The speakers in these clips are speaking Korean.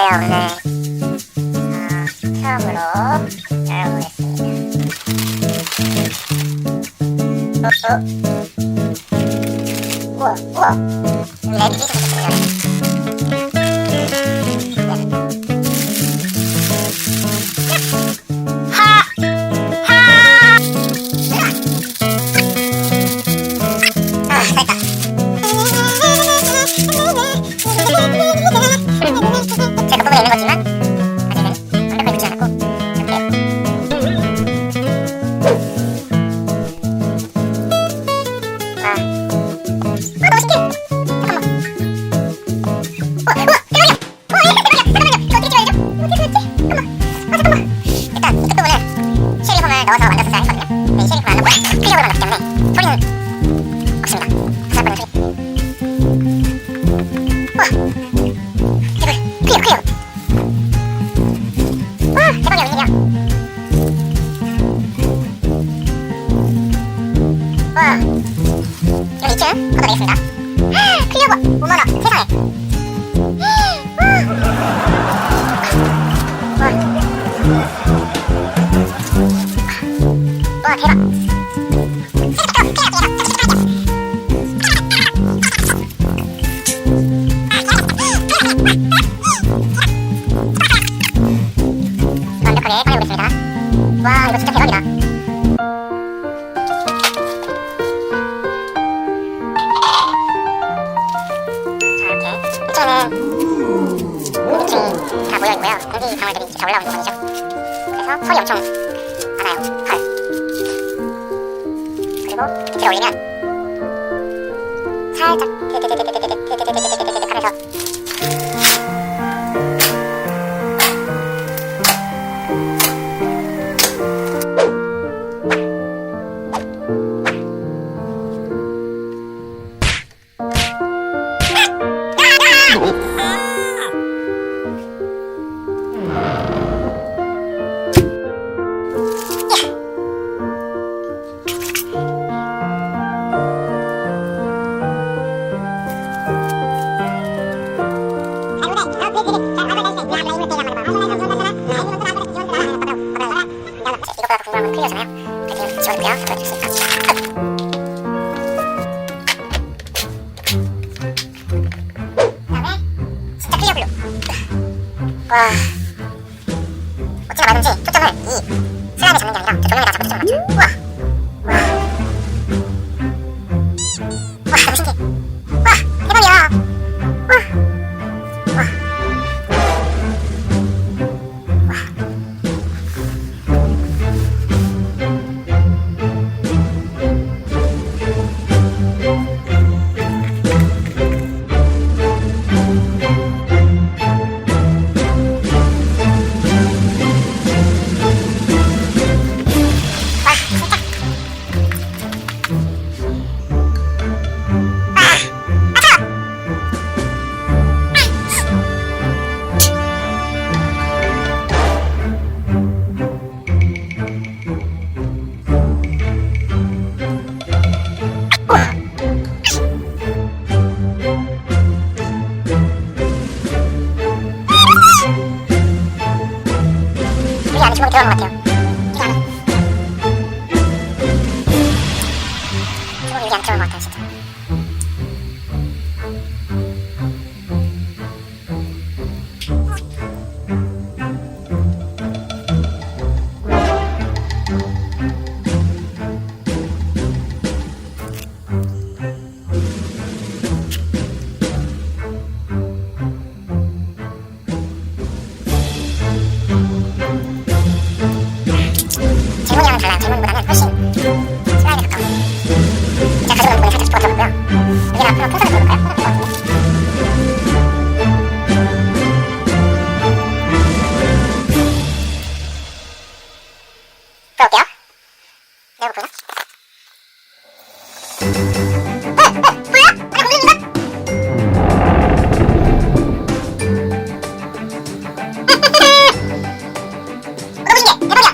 오늘 처음으로 열어보겠습니다. 우와 여기 랩이 있었거든요. 제가 부분에 있는 거지만 아직은 완벽하게 붙지 않았고 넣어서 만들었어야 했거든요. 네, 실리콘을 안 넣고 클리어로 만들었기 때문에 소리는 없습니다. 가사버린 소리. 우와 클리어. 와 대박이야 웬일이야. 와 여기 2층 걷어내겠습니다. 클리어가 5만원 세상에. 와 대박. 완벽하게 꺼내보겠습니다. 와 이거 진짜 대박이다. 자 이렇게 1층에는 2층이 다 모여있고요. 공기 방울들이 다 올라오는 부분이죠. 그래서 소리 엄청 많아요. 컬. 그리고 밑으로 올리면 살짝 하면서 이거보다 궁금한 건 클리어잖아요. 그래서 지워줄게요. 보여드렸으니까. 그다음에 진짜 클리어 블루. 와 어찌나 많은지 초점을 이 슬라임에 잡는 게 아니라 저 조명에다 잡고 초점을 맞춰요. 우와 너무 신기해. 와 대박이야. 와 이 안에 주먹이 들어간 것 같아요. 이 안에 주먹이 여기 안에 들어간 것 같아요 진짜. 질문이랑은 달라요. 질문보다는 훨씬 슬라임에 가까워. 제가 가져오는 부분에 살짝 집어 들어갔고요. 여기는 앞으로 풍선을 들어볼까요? 들어볼게요. 내가 보이나? 보여? 안에 공기 있는가? 너무 신기해. 대박이야.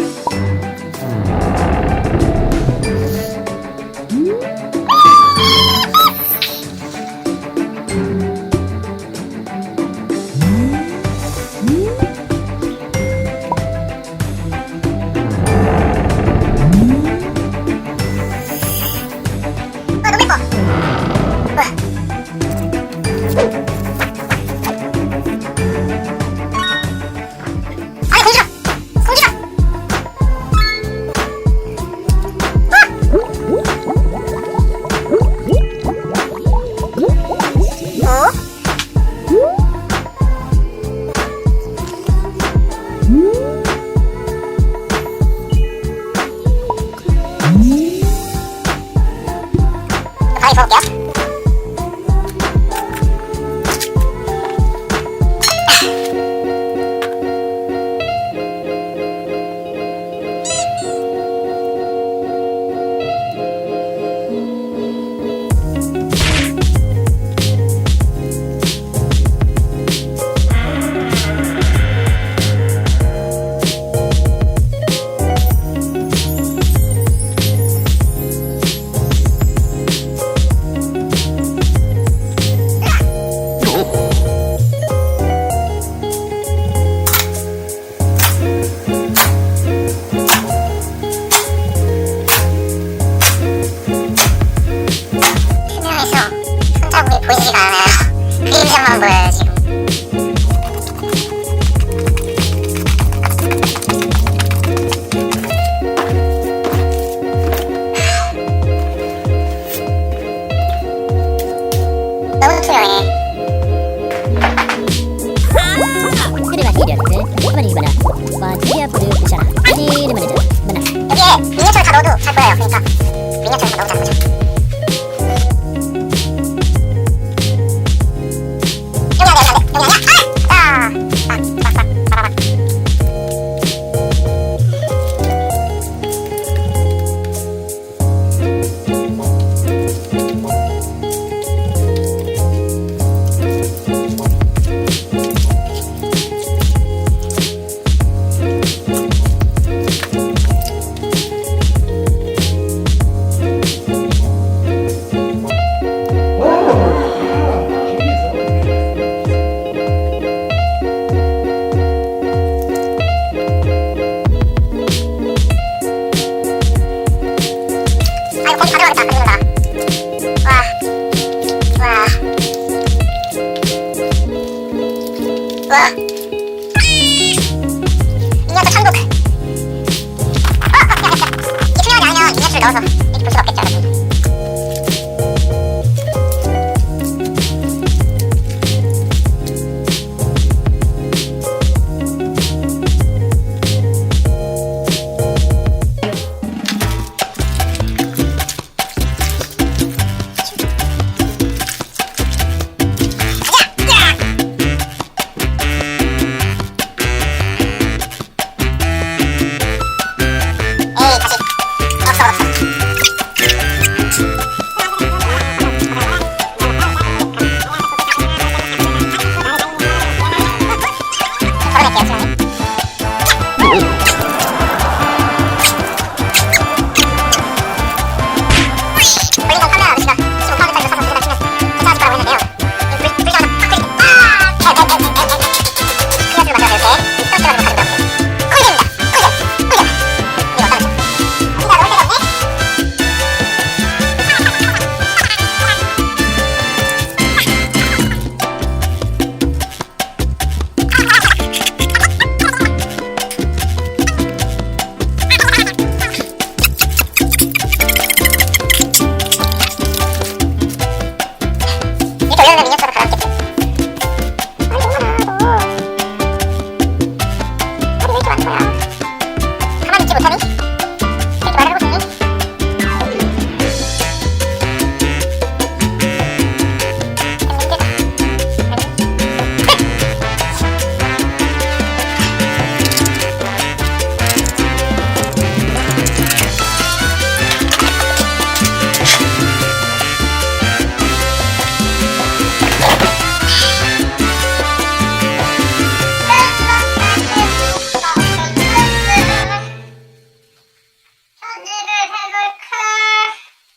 넣어서